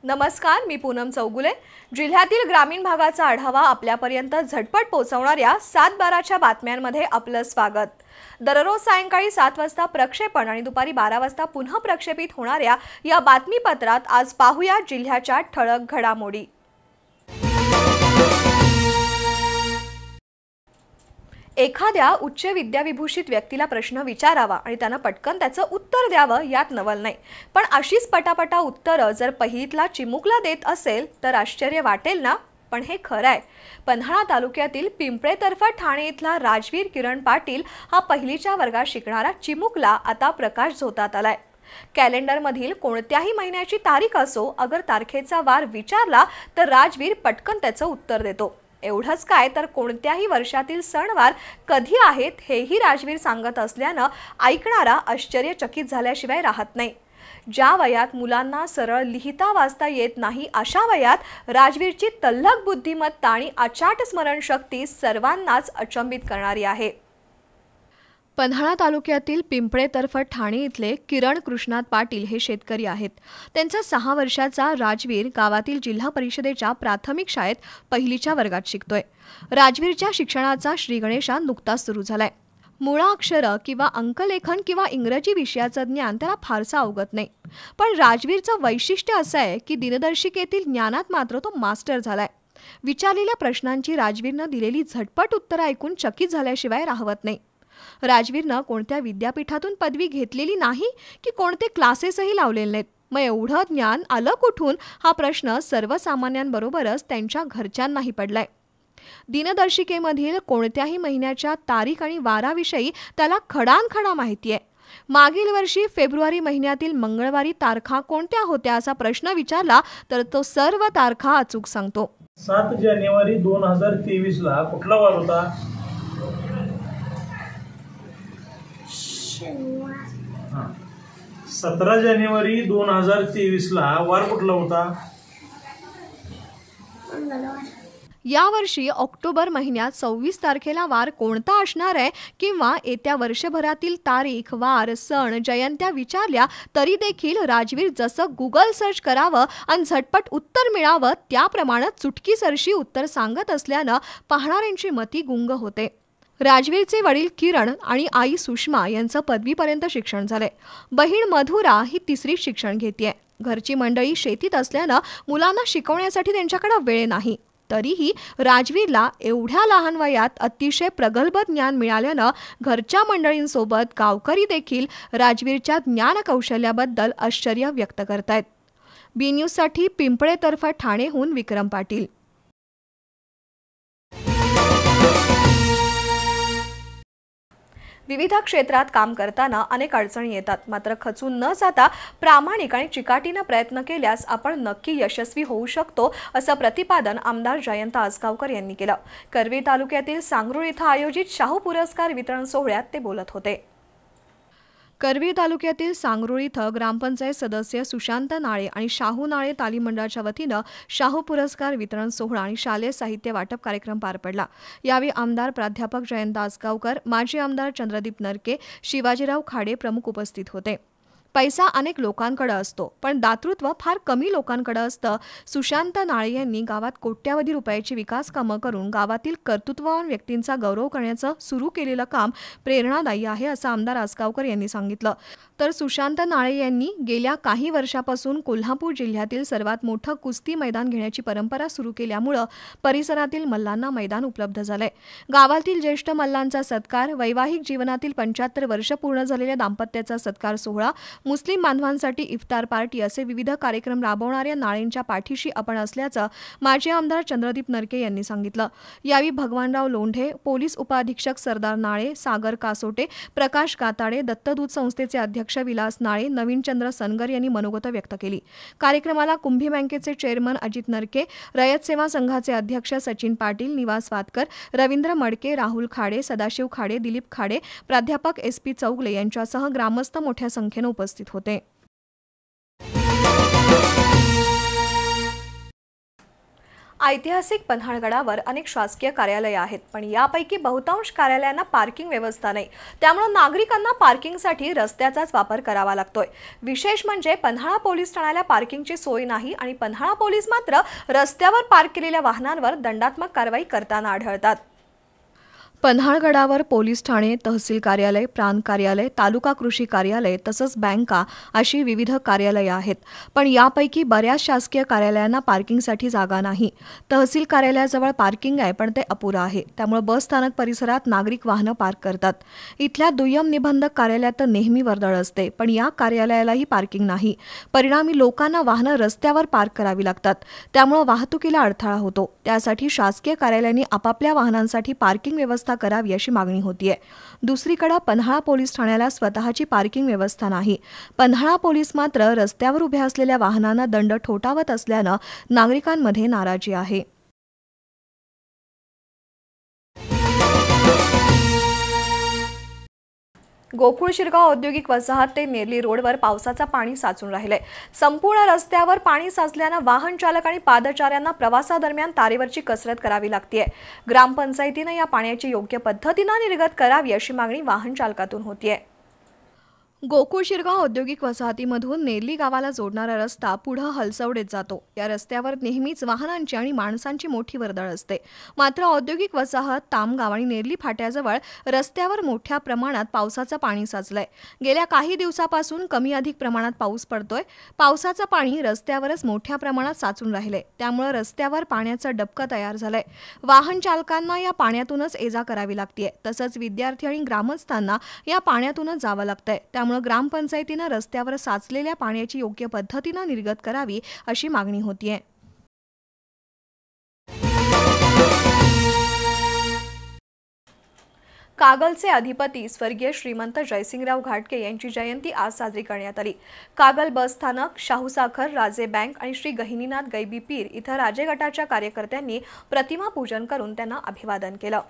नमस्कार, मी पूनम चौगुले। जिल्ह्यातील ग्रामीण भागाचा आढावा आपल्यापर्यंत झटपट पोहोचवणाऱ्या 7/12च्या बातम्यांमध्ये आपलं स्वागत। दररोज सायंकाळी 7 वाजता प्रक्षेपण आणि दुपारी 12 वाजता पुन्हा प्रक्षेपित होणाऱ्या या बातमीपत्रात आज पाहूया जिल्ह्याच्या ठळक घडामोडी। एखाद्या उच्च विद्याविभूषित व्यक्तीला प्रश्न विचारावा आणि त्यानं पटकन त्याचं उत्तर द्यावं यात नवल नाही, पण अशीच पटापटा उत्तरं जर पहिलीतला चिमुकला देत असेल तर आश्चर्य वाटेल ना। पण हे खरं आहे। पन्हाळा तालुक्यातील पिंपळेतर्फे ठाणे इथला राजवीर किरण पाटील हा पहिलीच्या वर्गात शिकणारा चिमुकला आता प्रकाश झोतात आलाय। कॅलेंडरमधील कोणत्याही महिन्याची तारीख असो, अगर तारखेचा वार विचारला तर राजवीर पटकन त्याचं उत्तर देतो। एवढंच काय तर कोणत्याही वर्षातील सणवार कधी आहेत हेही राजवीर सांगत असल्यानं ऐकणारा आश्चर्यचकित झाल्याशिवाय राहत नाही। ज्या वयात मुलांना सरळ लिहिता वाचता येत नाही अशा वयात राजवीरची तल्लख बुद्धिमत्ता आणि अचाट स्मरणशक्ती सर्वांनाच अचंबित करणारी आहे। पन्हाळा तालुक्यातील पिंपळेतर्फे ठाणे इथले किरण कृष्णात पाटील हे शेतकरी आहेत। त्यांचा 6 वर्षाचा राजवीर गावातील जिल्हा परिषदेच्या प्राथमिक शाळेत पहिलीच्या वर्गात शिकतोय। राजवीरच्या शिक्षणाचा श्रीगणेशा नुकताच सुरू झालाय। मुळाक्षरं किंवा अंकलेखन किंवा इंग्रजी विषयाचं ज्ञान त्याला फारसं अवगत नाही, पण राजवीरचं वैशिष्ट्य असं आहे की दिनदर्शिकेतील ज्ञानात मात्र तो मास्टर झालाय। विचारलेल्या प्रश्नांची राजवीरनं दिलेली झटपट उत्तरं ऐकून चकित झाल्याशिवाय राहवत नाही। राजवीरनं कोणत्या विद्यापीठातून पदवी घेतलेली नाही की कोणते क्लासेसही लावलेले नाहीत, मग एवढं ज्ञान आलं कुठून हा प्रश्न सर्वसामान्यांबरोबरच त्यांच्या घरच्यांनाही पडलाय। दिनदर्शिकेमधील कोणत्याही महिन्याच्या तारीख आणि वाराविषयी त्याला खडानखडा माहिती आहे। मागील वर्षी फेब्रुवारी महिन्यातील मंगळवारी तारखा कोणत्या होत्या असा प्रश्न विचारला तर तो सर्व तारखा अचूक सांगतो। 7 जानेवारी 2023 ला कुठला वार होता? 17 जानेवारी 2023 ला वार कुठला होता? यावर्षी ऑक्टोबर महिन्यात 26 तारखेला वार कोणता असणार आहे किंवा येत्या वर्षभरातील तारीख, वार, सण, जयंत्या विचारल्या तरी देखील राजवीर जसं गुगल सर्च करावं आणि झटपट उत्तर मिळावं त्याप्रमाणे चुटकीसरशी उत्तर सांगत असल्यानं पाहणाऱ्यांची मती गुंग होते। राजवीरचे वडील किरण आणि आई सुषमा यांचं पदवीपर्यंत शिक्षण झालंय। बहीण मधुरा ही 3रीत शिक्षण घेतेय। घरची मंडळी शेतीत असल्यानं मुलांना शिकवण्यासाठी त्यांच्याकडे वेळ नाही। तरीही राजवीरला एवढ्या लहान वयात अतिशय प्रगल्भ ज्ञान मिळाल्यानं घरच्या मंडळींसोबत गावकरी देखील राजवीरच्या ज्ञान कौशल्याबद्दल आश्चर्य व्यक्त करतायत। बी न्यूजसाठी पिंपळेतर्फे ठाणेहून विक्रम पाटील। विविध क्षेत्रात काम करताना अनेक अडचणी येतात, मात्र खचून न जाता प्रामाणिक आणि चिकाटीने प्रयत्न केल्यास आपण नक्की यशस्वी होऊ शकतो असं प्रतिपादन आमदार जयंत आसगावकर यांनी केलं। करवीर तालुक्यातील सांगरूळ इथं आयोजित शाहू पुरस्कार वितरण सोहळ्यात ते बोलत होते। करवीर तालुक्यातील सांगरूळ इथं ग्रामपंचायत सदस्य सुशांत नाळे आणि शाहू नाळे तालीम मंडळाच्या वतीनं शाहू पुरस्कार वितरण सोहळा आणि शालेय साहित्य वाटप कार्यक्रम पार पडला। यावेळी आमदार प्राध्यापक जयंत आसगावकर, माजी आमदार चंद्रदीप नरके, शिवाजीराव खाडे प्रमुख उपस्थित होते। पैसा अनेक लोकांकडे असतो, पण दातृत्व फार कमी लोकांकडे असतं। सुशांत नाळे यांनी गावात कोट्यावधी रुपयाची विकास कामं करून गावातील कर्तृत्ववान व्यक्तींचा गौरव करण्याचं सुरू केलेलं काम प्रेरणादायी आहे असं आमदार आसगावकर यांनी सांगितलं। तर सुशांत नाळे यांनी गेल्या काही वर्षापासून कोल्हापूर जिल्ह्यातील सर्वात मोठं कुस्ती मैदान घेण्याची परंपरा सुरू केल्यामुळे परिसरातील मल्लांना मैदान उपलब्ध झालंय। गावातील ज्येष्ठ मल्लांचा सत्कार, वैवाहिक जीवनातील 75 वर्ष पूर्ण झालेल्या दाम्पत्याचा सत्कार सोहळा, मुस्लिम बांधवांसाठी इफ्तार पार्टी असे विविध कार्यक्रम राबवणाऱ्या नाळेंच्या पाठीशी आपण असल्याचं माजी आमदार चंद्रदीप नरके यांनी सांगितलं। यावेळी भगवानराव लोंढे, पोलीस उपअधीक्षक सरदार नाळे, सागर कासोटे, प्रकाश गाताडे, दत्तदूत संस्थेचे अध्यक्ष विलास नाळे, नवीनचंद्र सनगर यांनी मनोगत व्यक्त केली। कार्यक्रमाला कुंभी बँकेचे चेअरमन अजित नरके, रयत सेवा संघाचे अध्यक्ष सचिन पाटील, निवास वातकर, रवींद्र मडके, राहुल खाडे, सदाशिव खाडे, दिलीप खाडे, प्राध्यापक SP चौगले यांच्यासह ग्रामस्थ मोठ्या संख्येने उपस्थित होते। ऐतिहासिक पन्हाळगडावर अनेक शासकीय कार्यालये आहेत, पण यापैकी बहुतांश कार्यालयांना पार्किंग व्यवस्था नाही। त्यामुळे नागरिकांना पार्किंगसाठी रस्त्याचाच वापर करावा लागतोय। विशेष म्हणजे पन्हाळा पोलीस ठाण्याला पार्किंगची सोय नाही आणि पन्हाळा पोलीस मात्र रस्त्यावर पार्क केलेल्या वाहनांवर दंडात्मक कारवाई करताना आढळतात। पन्हाळगडावर पोलीस ठाणे, तहसील कार्यालय, प्रांत कार्यालय, तालुका कृषी कार्यालय तसंच बँका अशी विविध कार्यालये आहेत। पण यापैकी बऱ्याच शासकीय कार्यालयांना पार्किंगसाठी जागा नाही। तहसील कार्यालयाजवळ पार्किंग आहे, पण ते अपुरं आहे। त्यामुळे बस स्थानक परिसरात नागरिक वाहनं पार्क करतात। इथल्या दुय्यम निबंधक कार्यालयात तर नेहमी वर्दळ असते, पण या कार्यालयालाही पार्किंग नाही। परिणामी लोकांना वाहनं रस्त्यावर पार्क करावी लागतात। त्यामुळे वाहतुकीला अडथळा होतो। त्यासाठी शासकीय कार्यालयांनी आपापल्या वाहनांसाठी पार्किंग व्यवस्था करावी अशी मागणी होतीये। दुसरीकडे पन्हाळा पोलीस ठाण्याला स्वतःची पार्किंग व्यवस्था नाही। पन्हाळा पोलीस मात्र रस्त्यावर उभ्या असलेल्या वाहनांना दंड ठोठावत असल्यानं नागरिकांमध्ये नाराजी आहे। गोकुळ शिरगाव औद्योगिक वसाहत ते नेरली रोडवर पावसाचं पाणी साचून राहिलंय। संपूर्ण रस्त्यावर पाणी साचल्यानं वाहन चालक आणि पादचाऱ्यांना प्रवासादरम्यान तारेवरची कसरत करावी लागतेय। ग्रामपंचायतीने या पाण्याची योग्य पद्धतीने निर्गत करावी अशी मागणी वाहन चालकातून होतीये। गोकुळ शिरगाव औद्योगिक वसाहतीमधून नेरली गावाला जोडणारा रस्ता पुढे हलसवडेत जातो। या रस्त्यावर नेहमीच वाहनांची आणि माणसांची मोठी वर्दळ असते। मात्र औद्योगिक वसाहत, तामगाव आणि नेरली फाट्याजवळ रस्त्यावर मोठ्या प्रमाणात पावसाचं पाणी साचलंय। गेल्या काही दिवसापासून कमी अधिक प्रमाणात पाऊस पडतोय। पावसाचं पाणी रस्त्यावरच मोठ्या प्रमाणात साचून राहिलंय। त्यामुळे रस्त्यावर पाण्याचं डबकं तयार झालंय। वाहन चालकांना या पाण्यातूनच ये-जा करावी लागतेय। तसंच विद्यार्थी आणि ग्रामस्थांना या पाण्यातूनच जावं लागतंय। त्यामुळे ग्रामपंचायतीने रस्त्यावर साचलेल्या पाण्याची योग्य पद्धतीने निर्गत करावी अशी मागणी होतीये। कागलचे अधिपती स्वर्गीय श्रीमंत जयसिंगराव घाटगे यांची जयंती आज साजरी करण्यात आली। कागल बस स्थानक, शाहू साखर, राजे बँक आणि श्री गहिनीनाथ गैबी पीर इथं राजे गटाच्या कार्यकर्त्यांनी प्रतिमा पूजन करून त्यांना अभिवादन केलं।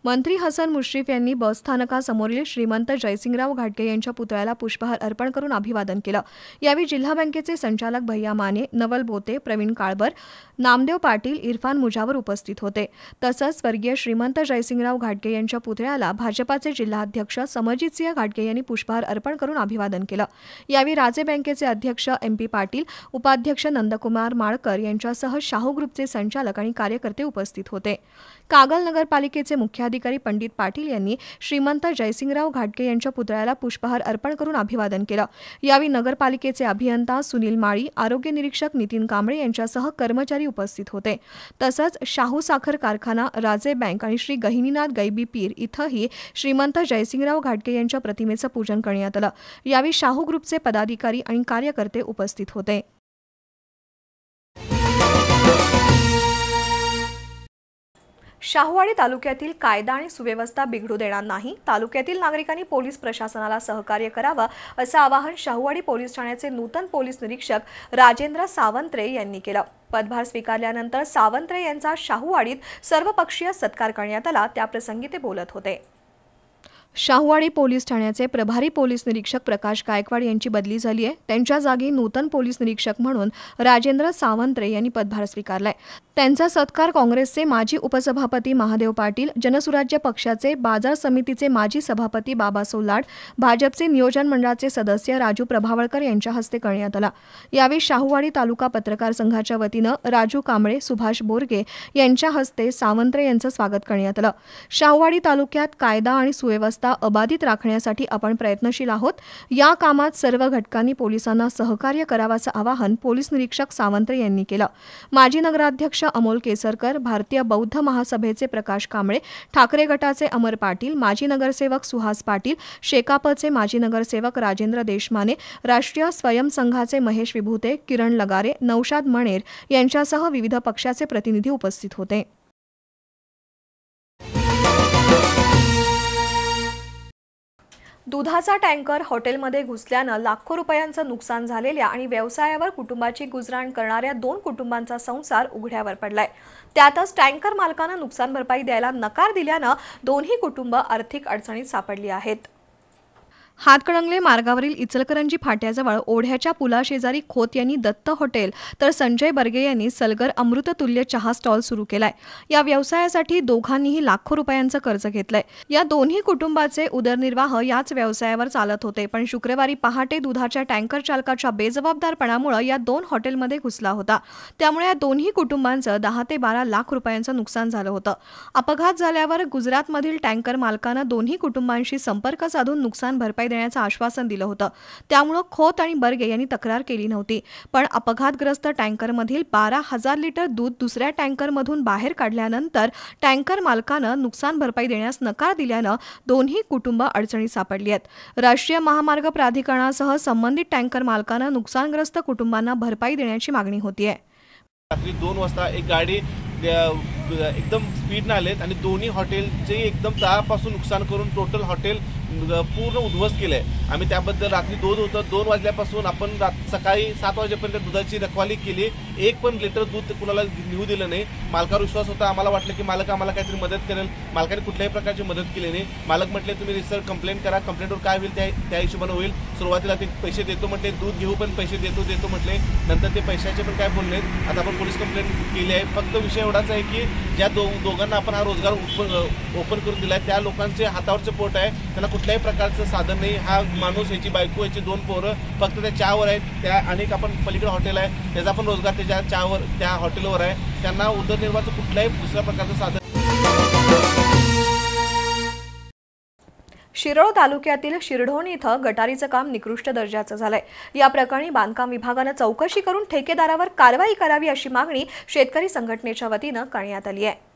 मंत्री हसन मुश्रीफ यांनी बस स्थानकासमोरील श्रीमंत जयसिंगराव घाटगे यांच्या पुतळ्याला पुष्पहार अर्पण करून अभिवादन केलं। यावेळी जिल्हा बँकेचे संचालक भैया माने, नवल बोते, प्रवीण काळबर, नामदेव पाटील, इरफान मुजावर उपस्थित होते। तसंच स्वर्गीय श्रीमंत जयसिंगराव घाटगे यांच्या पुतळ्याला भाजपाचे जिल्हाध्यक्ष समजितसिंह घाटगे यांनी पुष्पहार अर्पण करून अभिवादन केलं। यावेळी राजे बँकेचे अध्यक्ष MP पाटील, उपाध्यक्ष नंदकुमार माळकर यांच्यासह शाहू ग्रुपचे संचालक आणि कार्यकर्ते उपस्थित होते। कागल नगरपालिकेचे मुख्याधिकारी पंडित पाटील यांनी श्रीमंत जयसिंगराव घाटगे यांच्या पुतळ्याला पुष्पहार अर्पण करून अभिवादन केलं। यावेळी नगरपालिकेचे अभियंता सुनील माळी, आरोग्य निरीक्षक नितीन कांबळे यांच्यासह कर्मचारी उपस्थित होते। तसंच शाहू साखर कारखाना, राजे बँक आणि श्री गहिनीनाथ गैबी पीर इथंही श्रीमंत जयसिंगराव घाटगे यांच्या प्रतिमेचं पूजन करण्यात आलं। यावेळी शाहू ग्रुपचे पदाधिकारी आणि कार्यकर्ते उपस्थित होते। शाहूवाडी तालुक्यातील कायदा आणि सुव्यवस्था बिघडू देणार नाही। तालुक्यातील नागरिकांनी पोलीस प्रशासनाला सहकार्य करावं असं आवाहन शाहूवाडी पोलीस ठाण्याचे नूतन पोलीस निरीक्षक राजेंद्र सावंत्रे यांनी केलं। पदभार स्वीकारल्यानंतर सावंत्रे यांचा शाहूवाडीत सर्वपक्षीय सत्कार करण्यात आला। त्याप्रसंगी ते बोलत होते। शाहूवाडी पोलीस ठाण्याचे प्रभारी पोलीस निरीक्षक प्रकाश गायकवाड यांची बदली झाली आहे। त्यांच्या जागी नूतन पोलीस निरीक्षक म्हणून राजेंद्र सावंत्रे यांनी पदभार स्वीकारलाय। त्यांचा सत्कार काँग्रेसचे माजी उपसभापती महादेव पाटील, जनसुराज्य पक्षाचे बाजार समितीचे माजी सभापती बाबासो लाड, भाजपचे नियोजन मंडळाचे सदस्य राजू प्रभावळकर यांच्या हस्ते करण्यात आला। यावेळी शाहूवाडी तालुका पत्रकार संघाच्या वतीनं राजू कांबळे, सुभाष बोरगे यांच्या हस्ते सावंत्रे यांचं स्वागत करण्यात आलं। शाहूवाडी तालुक्यात कायदा आणि सुव्यवस्था अबाधित राखण्यासाठी आपण प्रयत्नशील आहोत। या कामात सर्व घटकांनी पोलिसांना सहकार्य करावाचं आवाहन पोलीस निरीक्षक सावंत्रे यांनी केलं। माजी नगराध्यक्ष अमोल केसरकर, भारतीय बौद्ध महासभेचे प्रकाश कांबळे, ठाकरे गटाचे अमर पाटील, माजी नगरसेवक सुहास पाटील, शेकापचे माजी नगरसेवक राजेंद्र देशमाने, राष्ट्रीय स्वयं संघाचे महेश विभूते, किरण लगारे, नौशाद मणेर यांच्यासह विविध पक्षाचे प्रतिनिधी उपस्थित होते। दुधाचा टँकर हॉटेलमध्ये घुसल्यानं लाखो रुपयांचं नुकसान झालेल्या आणि व्यवसायावर कुटुंबाची गुजराण करणाऱ्या 2 कुटुंबांचा संसार उघड्यावर पडलाय। त्यातच टँकर मालकानं नुकसान भरपाई द्यायला नकार दिल्यानं दोन्ही कुटुंब आर्थिक अडचणीत सापडली आहेत। हातकणंगले मार्गावरील इचलकरंजी फाट्याजवळ ओढ्याच्या पुलाशेजारी खोत यांनी दत्त हॉटेल तर संजय बर्गे यांनी सलगर अमृततुल्य चहा स्टॉल सुरू केलाय। या व्यवसायासाठी दोघांनीही लाखो रुपयांचं कर्ज घेतलंय। या दोन्ही कुटुंबाचे उदरनिर्वाह याच व्यवसायावर चालत होते, पण शुक्रवारी पहाटे दुधाच्या टँकर चालकाच्या बेजबाबदारपणामुळे या दोन हॉटेलमध्ये घुसला होता। त्यामुळे या दोन्ही कुटुंबांचं 10 ते 12 लाख रुपयांचं नुकसान झालं होतं। अपघात झाल्यावर गुजरातमधील टँकर मालकानं दोन्ही कुटुंबांशी संपर्क साधून नुकसान भरपाई देण्याचं आश्वासन दिलं होतं। त्यामुळे खोत आणि बर्गे यांनी तक्रार केली नव्हती, पण अपघातग्रस्त टँकरमधील 12,000 लिटर दूध दुसऱ्या टँकरमधून बाहेर काढल्यानंतर टँकर मालकानं नुकसान भरपाई देण्यास नकार दिल्यानं दोन्ही कुटुंब अडचणीत सापडली आहेत। राष्ट्रीय महामार्ग प्राधिकरणासह संबंधित टँकर मालकानं नुकसानग्रस्त कुटुंबांना भरपाई देण्याची मागणी होतीये। रात्री 2 वाजता एक गाडी एकदम स्पीडने आलेत आणि दोन्ही हॉटेलचे एकदम तळापासून नुकसान करून टोटल हॉटेल पूर्ण उद्ध्वस्त केले। आम्ही त्याबद्दल रात्री 2 वाजल्यापासून आपण सकाळी 7 वाजेपर्यंत दुधाची रखवाली केली। एक पण लिटर दूध कुणाला निघू दिलं नाही। मालकावर विश्वास होता, आम्हाला वाटलं की मालक आम्हाला काहीतरी मदत करेल। मालकाने कुठल्याही प्रकारची मदत केली नाही। मालक म्हटले तुम्ही रिसर कंप्लेंट करा, कंप्लेंटवर काय होईल त्या हिशोबाने होईल। सुरुवातीला ते पैसे देतो म्हटले, दूध घेऊ पण पैसे देतो म्हटले, नंतर ते पैशाचे पण काय बोलले। आता आपण पोलीस कंप्लेंट केली आहे। फक्त विषय एवढाच आहे की ज्या दोघांना आपण हा रोजगार ओपन करून दिलाय त्या लोकांचे हातावरचे पोट आहे, त्यांना कुठल्याही प्रकारचं साधन नाही। हा माणूस, याची बायको, याची 2 पोरं फक्त त्या चहावर आहेत। त्या अनेक आपण पलीकडे हॉटेल आहे त्याचा पण रोजगार त्याच्या चहावर त्या हॉटेलवर आहे। त्यांना उदरनिर्वाहाचं कुठल्याही दुसऱ्या प्रकारचं साधन। शिरोळ तालुक्यातील शिरढोण इथं गटारीचं काम निकृष्ट दर्जाचं झालंय। या प्रकरणी बांधकाम विभागानं चौकशी करून ठेकेदारावर कारवाई करावी अशी मागणी शेतकरी संघटनेच्या वतीनं करण्यात आली आहे।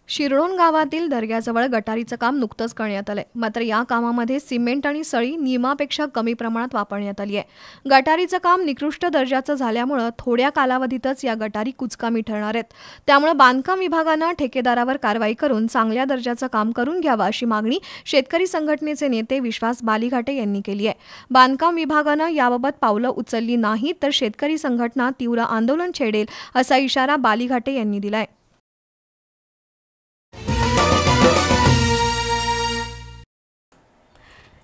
शिरढोण गावातील दर्ग्याजवळ गटारीचं काम नुकतंच करण्यात आलंय, मात्र या कामामध्ये सिमेंट आणि सळी नियमापेक्षा कमी प्रमाणात वापरण्यात आली आहे। गटारीचं काम निकृष्ट दर्जाचं झाल्यामुळे थोड्या कालावधीतच या गटारी कुचकामी ठरणार आहेत। त्यामुळे बांधकाम विभागानं ठेकेदारावर कारवाई करून चांगल्या दर्जाचं काम करून घ्यावं अशी मागणी शेतकरी संघटनेचे नेते विश्वास बालीघाटे यांनी केली आहे। बांधकाम विभागानं याबाबत पावलं उचलली नाही तर शेतकरी संघटना तीव्र आंदोलन छेडेल असा इशारा बालीघाटे यांनी दिलाय।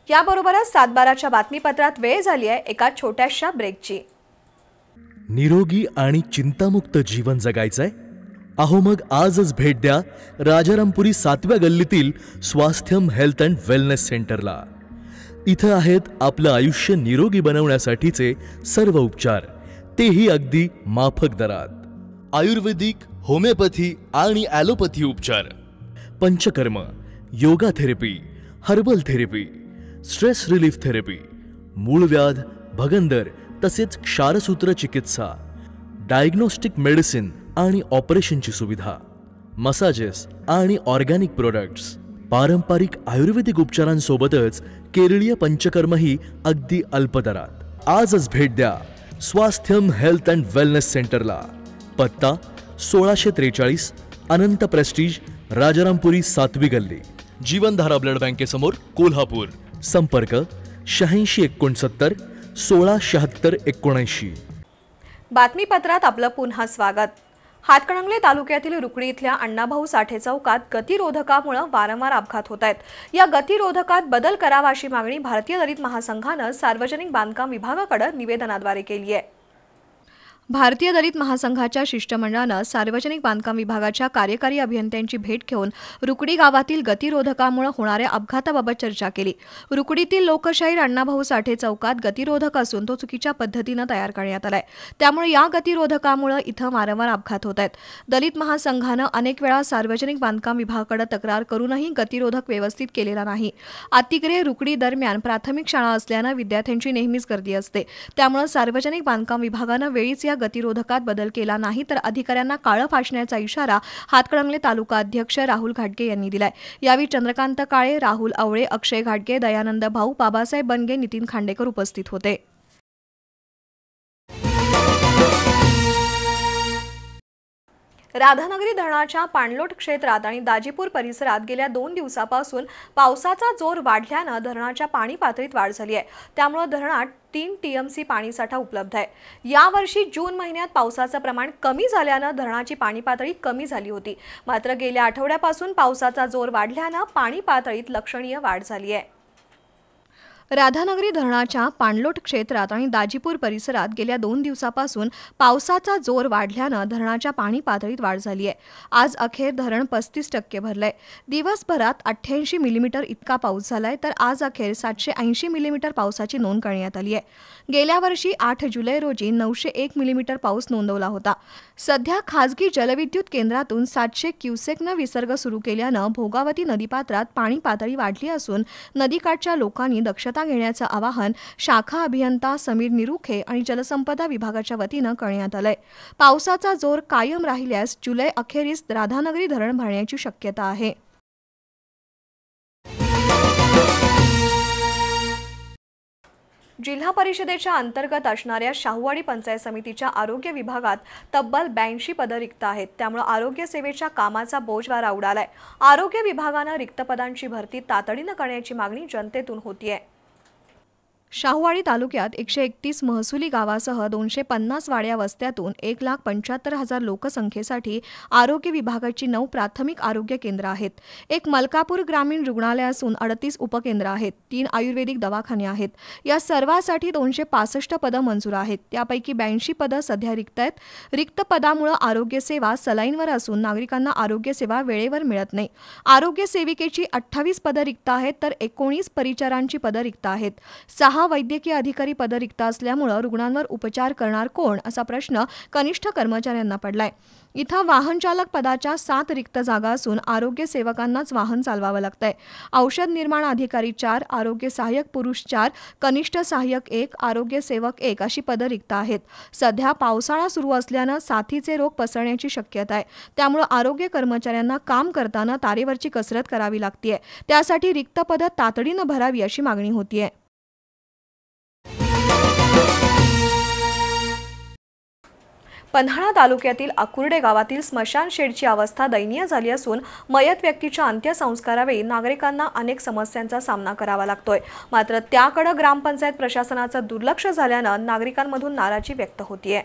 याबरोबरच 7:12च्या बातमीपत्रात वेळ झाली आहे एका छोट्याशा ब्रेकची। निरोगी आणि चिंतामुक्त जीवन जगायचंय? अहो मग आजच भेट द्या राजारामपुरी 7व्या गल्लीतील स्वास्थ्यम हेल्थ अँड वेलनेस सेंटरला। इथं आहेत आपलं आयुष्य निरोगी बनवण्यासाठीचे सर्व उपचार, तेही अगदी माफक दरात। आयुर्वेदिक, होमिओपॅथी आणि ॲलोपॅथी उपचार, panchakarma, yoga therapy, herbal therapy, stress relief therapy, मूळव्याध, भगंदर तसेच क्षारसूत्र चिकित्सा, डायग्नोस्टिक मेडिसिन आणि ऑपरेशनची सुविधा, मसाजेस आणि ऑर्गॅनिक प्रोडक्ट्स, पारंपरिक आयुर्वेदिक उपचारांसोबतच केरळीय पंचकर्मही अगदी अल्प दरात। आजच भेट द्या स्वास्थ्यम हेल्थ अँड वेलनेस सेंटरला। पत्ता 1643 अनंत प्रेस्टीज, राजारामपुरी 7वी गल्ली, जीवनधारा ब्लड बँकेसमोर, कोल्हापूर। संपर्क 8669 1676 79। बातमीपत्रात आपलं पुन्हा स्वागत। हातकणंगले तालुक्यातील रुकडी इथल्या अण्णाभाऊ साठे चौकात गतिरोधकामुळे वारंवार अपघात होत आहेत। या गतिरोधकात बदल करावा अशी मागणी भारतीय दलित महासंघानं सार्वजनिक बांधकाम विभागाकडे निवेदनाद्वारे केली आहे। भारतीय दलित महासंघाच्या शिष्टमंडळानं सार्वजनिक बांधकाम विभागाच्या कार्यकारी अभियंत्यांची भेट घेऊन रुकडी गावातील गतिरोधकामुळे होणाऱ्या अपघाताबाबत चर्चा केली। रुकडीतील लोकशाहीर अण्णाभाऊ साठे चौकात गतिरोधक असून तो चुकीच्या पद्धतीनं तयार करण्यात आलाय, त्यामुळे या गतिरोधकामुळे इथं वारंवार अपघात होत आहेत। दलित महासंघानं अनेक वेळा सार्वजनिक बांधकाम विभागाकडे तक्रार करूनही गतिरोधक व्यवस्थित केलेला नाही। अतिग्रे रुकडी दरम्यान प्राथमिक शाळा असल्यानं विद्यार्थ्यांची नेहमीच गर्दी असते, त्यामुळे सार्वजनिक बांधकाम विभागानं वेळीच या गतिरोधकात बदल केला नाही तर अधिकाऱ्यांना काळं फासण्याचा इशारा हातकणंगले तालुका अध्यक्ष राहुल घाटगे यांनी दिलाय। यावेळी चंद्रकांत काळे, राहुल आवळे, अक्षय घाटगे, दयानंद भाऊ, बाबासाहेब बनगे, नितीन खांडेकर उपस्थित होते। राधानगरी धरणाच्या पाणलोट क्षेत्रात आणि दाजीपूर परिसरात गेल्या 2 दिवसापासून पावसाचा जोर वाढल्यानं धरणाच्या पाणी पातळीत वाढ झाली आहे। त्यामुळे धरणात 3 टीएमसी पाणीसाठा उपलब्ध आहे। यावर्षी जून महिन्यात पावसाचं प्रमाण कमी झाल्यानं धरणाची पाणी पातळी कमी झाली होती, मात्र गेल्या आठवड्यापासून पावसाचा जोर वाढल्यानं पाणी पातळीत लक्षणीय वाढ झाली आहे। राधानगरी धरणाच्या पाणलोट क्षेत्रात आणि दाजीपूर परिसरात गेल्या 2 दिवसापासून पावसाचा जोर वाढल्यानं धरणाच्या पाणी पातळीत वाढ झाली आहे। आज अखेर धरण 35% भरलंय। दिवसभरात 88 मिलीमीटर इतका पाऊस झालाय, तर आज अखेर 780 मिलीमीटर पावसाची नोंद करण्यात आली आहे। गेल्या वर्षी 8 जुलै रोजी 901 मिलीमीटर पाऊस नोंदवला होता। सध्या खासगी जलविद्युत केंद्रातून 700 क्युसेकनं विसर्ग सुरू केल्यानं भोगावती नदीपात्रात पाणी पातळी वाढली असून नदीकाठच्या लोकांनी दक्षता घेण्याचं आवाहन शाखा अभियंता समीर निरुखे आणि जलसंपदा विभागाच्या वतीनं करण्यात आलंय। पावसाचा जोर कायम राहिल्यास जुलै अखेरीस राधानगरी धरण भरण्याची शक्यता आहे। जिल्हा परिषदेच्या अंतर्गत असणाऱ्या शाहूवाडी पंचायत समितीच्या आरोग्य विभागात तब्बल 82 पदं रिक्त आहेत। त्यामुळे आरोग्य सेवेच्या कामाचा बोजवारा उडालाय। आरोग्य विभागानं रिक्त पदांची भरती तातडीनं करण्याची मागणी जनतेतून होतीये। शाहूवाडी तालुक्यात 131 महसुली गावासह 250 वाड्या वस्त्यातून 1,75,000 लोकसंख्येसाठी आरोग्य विभागाची 9 प्राथमिक आरोग्य केंद्र आहेत। एक मलकापूर ग्रामीण रुग्णालय असून 38 उपकेंद्र आहेत। 3 आयुर्वेदिक दवाखाने आहेत। या सर्वांसाठी 265 पदं मंजूर आहेत। त्यापैकी 82 पदं सध्या रिक्त आहेत। रिक्त पदामुळे आरोग्य सेवा सलाईनवर असून नागरिकांना आरोग्य सेवा वेळेवर मिळत नाही। आरोग्य सेविकेची 28 पदं रिक्त आहेत, तर 19 परिचारांची पदं रिक्त आहेत। 6 वैद्यकीय अधिकारी पदं रिक्त असल्यामुळे रुग्णांवर उपचार करणार कोण असा प्रश्न कनिष्ठ कर्मचाऱ्यांना पडलाय। इथं वाहन चालक पदाच्या 7 रिक्त जागा असून आरोग्य सेवकांनाच वाहन चालवावं लागतंय। औषध निर्माण अधिकारी 4, आरोग्य सहाय्यक पुरुष 4, कनिष्ठ सहाय्यक 1, आरोग्य सेवक 1 अशी पदं रिक्त आहेत। सध्या पावसाळा सुरू असल्यानं साथीचे रोग पसरण्याची शक्यता आहे। त्यामुळे आरोग्य कर्मचाऱ्यांना काम करताना तारेवरची कसरत करावी लागतेय। त्यासाठी रिक्त पदं तातडीनं भरावी अशी मागणी होतीये। पन्हाळा तालुक्यातील अकुर्डे गावातील स्मशानशेडची अवस्था दयनीय झाली असून मयत व्यक्तीच्या अंत्यसंस्कारावेळी नागरिकांना अनेक समस्यांचा सामना करावा लागतोय। मात्र त्याकडे ग्रामपंचायत प्रशासनाचं दुर्लक्ष झाल्यानं नागरिकांमधून नाराजी व्यक्त होतीये।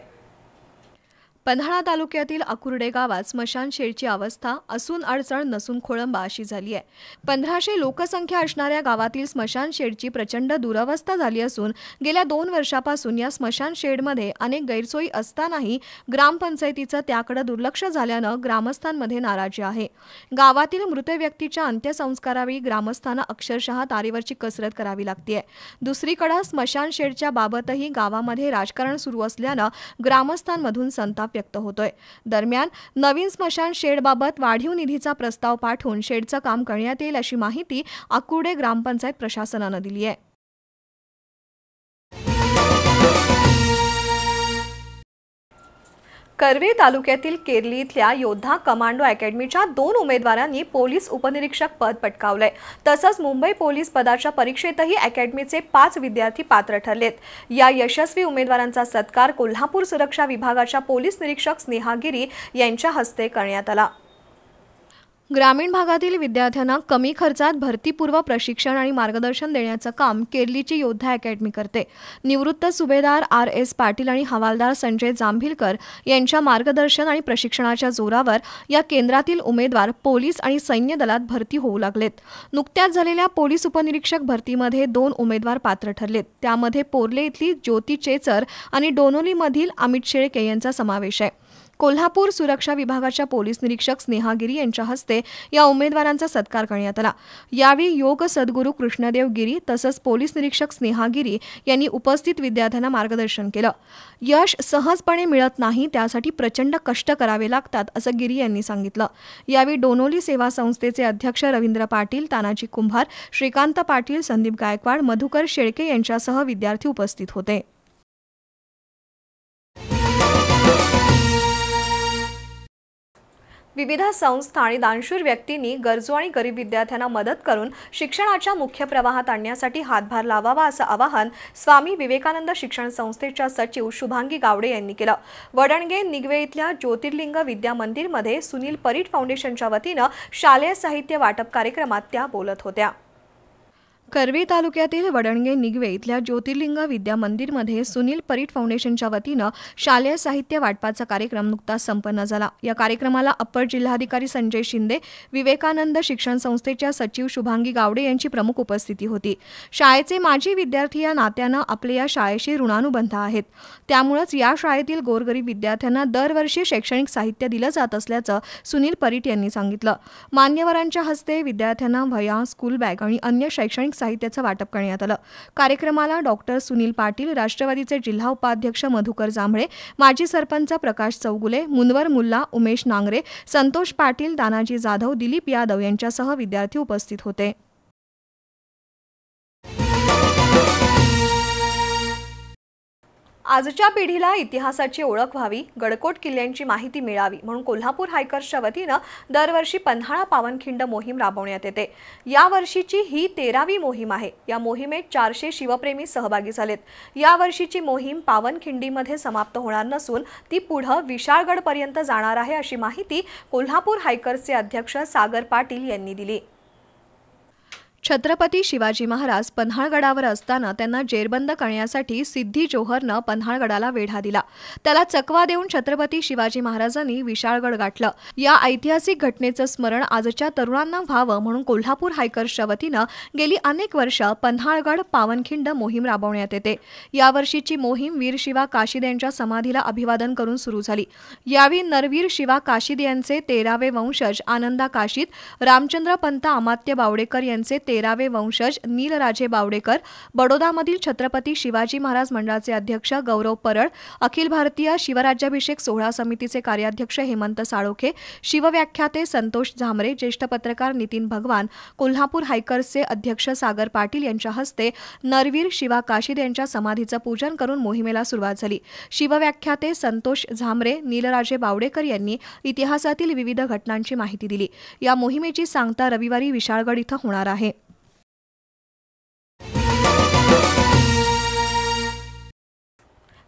पन्हाळा तालुक्यातील अकुर्डे गावात स्मशानशेडची अवस्था असून अडचण नसून खोळंबा अशी झाली आहे। 1500 लोकसंख्या असणाऱ्या गावातील स्मशानशेडची प्रचंड दुरवस्था झाली असून गेल्या 2 वर्षापासून या स्मशानशेडमध्ये अनेक गैरसोयी असतानाही ग्रामपंचायतीचं त्याकडे दुर्लक्ष झाल्यानं ग्रामस्थांमध्ये नाराजी आहे। गावातील मृत व्यक्तीच्या अंत्यसंस्कारावेळी ग्रामस्थांना अक्षरशः तारेवरची कसरत करावी लागते। दुसरीकडे स्मशानशेडच्या बाबतही गावामध्ये राजकारण सुरू असल्यानं ग्रामस्थांमधून संताप व्यक्त होतोय। दरम्यान नवीन स्मशान शेडबाबत वाढीव निधीचा प्रस्ताव पाठवून शेडचं काम करण्यात येईल अशी माहिती अकुर्डे ग्रामपंचायत प्रशासनानं दिली आहे। करवीर तालुक्यातील केरली इथल्या योद्धा कमांडो अकॅडमीच्या 2 उमेदवारांनी पोलीस उपनिरीक्षक पद पटकावलंय। तसंच मुंबई पोलीस पदाच्या परीक्षेतही अकॅडमीचे 5 विद्यार्थी पात्र ठरलेत। या यशस्वी उमेदवारांचा सत्कार कोल्हापूर सुरक्षा विभागाच्या पोलीस निरीक्षक स्नेहा गिरी यांच्या हस्ते करण्यात आला। ग्रामीण भागातील विद्यार्थ्यांना कमी खर्चात भरतीपूर्व प्रशिक्षण आणि मार्गदर्शन देण्याचं काम केरलीची योद्धा अकॅडमी करते। निवृत्त सुभेदार RS पाटील आणि हवालदार संजय जांभिलकर यांच्या मार्गदर्शन आणि प्रशिक्षणाच्या जोरावर या केंद्रातील उमेदवार पोलीस आणि सैन्य दलात भरती होऊ लागलेत। नुकत्याच झालेल्या पोलीस उपनिरीक्षक भरतीमध्ये 2 उमेदवार पात्र ठरलेत। त्यामध्ये पोर्ले इथली ज्योती चेचर आणि डोनोलीमधील अमित शेळके यांचा समावेश आहे। कोल्हापूर सुरक्षा विभागाच्या पोलीस निरीक्षक स्नेहा गिरी यांच्या हस्ते या उमेदवारांचा सत्कार करण्यात आला। यावेळी योग सद्गुरू कृष्णदेव गिरी तसंच पोलीस निरीक्षक स्नेहा गिरी यांनी उपस्थित विद्यार्थ्यांना मार्गदर्शन केलं। यश सहजपणे मिळत नाही, त्यासाठी प्रचंड कष्ट करावे लागतात असं गिरी यांनी सांगितलं। यावेळी डोनोली सेवा संस्थेचे अध्यक्ष रवींद्र पाटील, तानाजी कुंभार, श्रीकांत पाटील, संदीप गायकवाड, मधुकर शेळके यांच्यासह विद्यार्थी उपस्थित होते। विविध संस्था आणि दानशूर व्यक्तींनी गरजू आणि गरीब विद्यार्थ्यांना मदत करून शिक्षणाच्या मुख्य प्रवाहात आणण्यासाठी हातभार लावावा असं आवाहन स्वामी विवेकानंद शिक्षण संस्थेच्या सचिव शुभांगी गावडे यांनी केलं। वडणगे निगवे इथल्या ज्योतिर्लिंग विद्या मंदिरमध्ये सुनील परीट फाउंडेशनच्या वतीनं शालेय साहित्य वाटप कार्यक्रमात त्या बोलत होत्या। करवीर तालुक्यातील वडणगे निगवे इथल्या ज्योतिर्लिंग विद्या मंदिरमध्ये सुनील परीट फाउंडेशनच्या वतीनं शालेय साहित्य वाटपाचा कार्यक्रम नुकताच संपन्न झाला। या कार्यक्रमाला अप्पर जिल्हाधिकारी संजय शिंदे, विवेकानंद शिक्षण संस्थेच्या सचिव शुभांगी गावडे यांची प्रमुख उपस्थिती होती। शाळेचे माजी विद्यार्थी या नात्यानं आपल्या या शाळेशी ऋणानुबंध आहेत, त्यामुळेच या शाळेतील गोरगरीब विद्यार्थ्यांना दरवर्षी शैक्षणिक साहित्य दिलं जात असल्याचं सुनील परीट यांनी सांगितलं। मान्यवरांच्या हस्ते विद्यार्थ्यांना वह्या, स्कूल बॅग आणि अन्य शैक्षणिक साहित्याचं वाटप करण्यात आलं। कार्यक्रमाला डॉक्टर सुनील पाटील, राष्ट्रवादीचे जिल्हा उपाध्यक्ष मधुकर जांभळे, माजी सरपंच प्रकाश चौगुले, मुनवर मुल्ला, उमेश नांगरे, संतोष पाटील, दानाजी जाधव, दिलीप यादव यांच्यासह विद्यार्थी उपस्थित होते। आजच्या पिढीला इतिहासाची ओळख व्हावी, गडकोट किल्ल्यांची माहिती मिळावी म्हणून कोल्हापूर हायकर्सच्या वतीनं दरवर्षी पन्हाळा पावनखिंड मोहीम राबवण्यात येते। या वर्षीची ही 13वी मोहीम आहे। या मोहिमेत 400 शिवप्रेमी सहभागी झालेत। या वर्षीची मोहीम पावनखिंडीमध्ये समाप्त होणार नसून ती पुढे विशाळगडपर्यंत जाणार आहे, अशी माहिती कोल्हापूर हायकर्सचे अध्यक्ष सागर पाटील यांनी दिली। छत्रपती शिवाजी महाराज पन्हाळगडावर असताना त्यांना जेरबंद करण्यासाठी सिद्धी जोहरनं पन्हाळगडाला वेढा दिला। त्याला चकवा देऊन छत्रपती शिवाजी महाराजांनी विशाळगड गाठलं। या ऐतिहासिक घटनेचं स्मरण आजच्या तरुणांना व्हावं म्हणून कोल्हापूर हायकर्सच्या वतीनं गेली अनेक वर्ष पन्हाळगड पावनखिंड मोहीम राबवण्यात येते। या वर्षीची मोहीम वीर शिवा काशिद यांच्या समाधीला अभिवादन करून सुरू झाली। यावेळी नरवीर शिवा काशिद यांचे 13वे वंशज आनंदा काशिद, रामचंद्र पंत अमात्य बावडेकर यांचे 13वे वंशज नीलराजे बावडेकर, बडोदामधील छत्रपती शिवाजी महाराज मंडळाचे अध्यक्ष गौरव परळ, अखिल भारतीय शिवराज्याभिषेक सोहळा समितीचे कार्याध्यक्ष हेमंत साळोखे, शिवव्याख्याते संतोष झामरे, ज्येष्ठ पत्रकार नितीन भगवान, कोल्हापूर हायकर्सचे अध्यक्ष सागर पाटील यांच्या हस्ते नरवीर शिवा काशिद यांच्या समाधीचं पूजन करून मोहिमेला सुरुवात झाली। शिवव्याख्याते संतोष झामरे, नीलराजे बावडेकर यांनी इतिहासातील विविध घटनांची माहिती दिली। या मोहिमेची सांगता रविवारी विशाळगड इथं होणार आहे।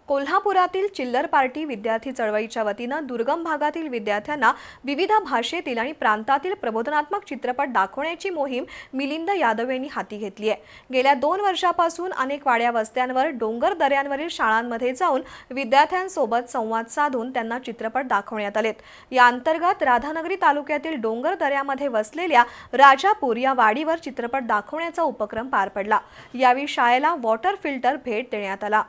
कोल्हापुरातील चिल्लर पार्टी विद्यार्थी चळवळीच्या वतीनं दुर्गम भागातील विद्यार्थ्यांना विविध भाषेतील आणि प्रांतातील प्रबोधनात्मक चित्रपट दाखवण्याची मोहीम मिलिंद यादव यांनी हाती घेतली आहे। गेल्या 2 वर्षापासून अनेक वाड्या वस्त्यांवर, डोंगर दऱ्यांवरील शाळांमध्ये जाऊन विद्यार्थ्यांसोबत संवाद साधून त्यांना चित्रपट दाखवण्यात आलेत। या अंतर्गत राधानगरी तालुक्यातील डोंगर दऱ्यामध्ये वसलेल्या राजापूर या वाडीवर चित्रपट दाखवण्याचा उपक्रम पार पडला। यावेळी शाळेला वॉटर फिल्टर भेट देण्यात आला।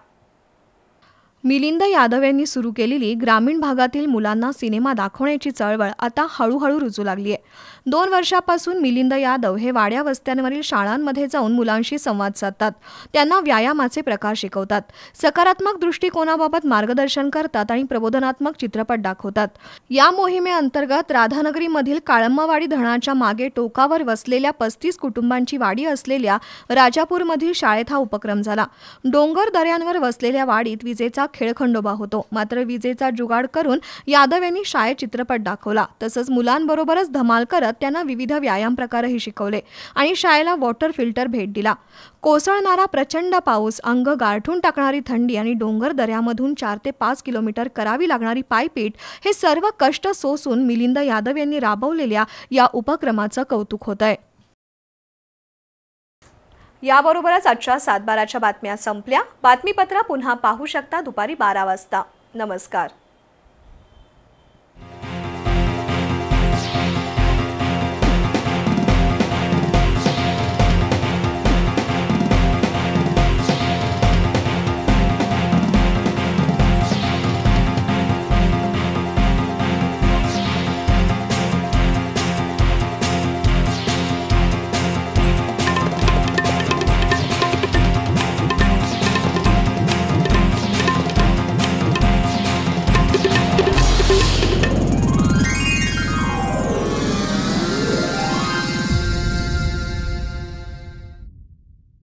मिलिंद यादव यांनी सुरू केलेली ग्रामीण भागातील मुलांना सिनेमा दाखवण्याची चळवळ आता हळूहळू रुजू लागली आहे। 2 वर्षापासून मिलिंद यादव हे वाड्या वस्त्यांवरील शाळांमध्ये जाऊन मुलांशी संवाद साधतात, त्यांना व्यायामाचे प्रकार शिकवतात, सकारात्मक दृष्टिकोनाबाबत मार्गदर्शन करतात आणि प्रबोधनात्मक चित्रपट दाखवतात। या मोहिमेअंतर्गत राधानगरीमधील काळम्मावाडी धरणाच्या मागे टोकावर वसलेल्या 35 कुटुंबांची वाडी असलेल्या राजापूरमधील शाळेत हा उपक्रम झाला। डोंगर दऱ्यांवर वसलेल्या वाडीत विजेचा खेळखंडोबा होतो, मात्र विजेचा जुगाड करून यादव यांनी शाळेत चित्रपट दाखवला। तसंच मुलांबरोबरच धमाल करत त्यांना विविध व्यायाम प्रकारही शिकवले आणि शाळेला वॉटर फिल्टर भेट दिला। कोसळणारा प्रचंड पाऊस, अंग गारठून टाकणारी थंडी आणि डोंगर दऱ्यामधून 4 ते 5 किलोमीटर करावी लागणारी पायपीट हे सर्व कष्ट सोसून मिलिंद यादव यांनी राबवलेल्या या उपक्रमाचं कौतुक होतंय। याबरोबरच आजच्या 7:12च्या बातम्या संपल्या। बातमीपत्र पुन्हा पाहू शकता दुपारी 12 वाजता। नमस्कार।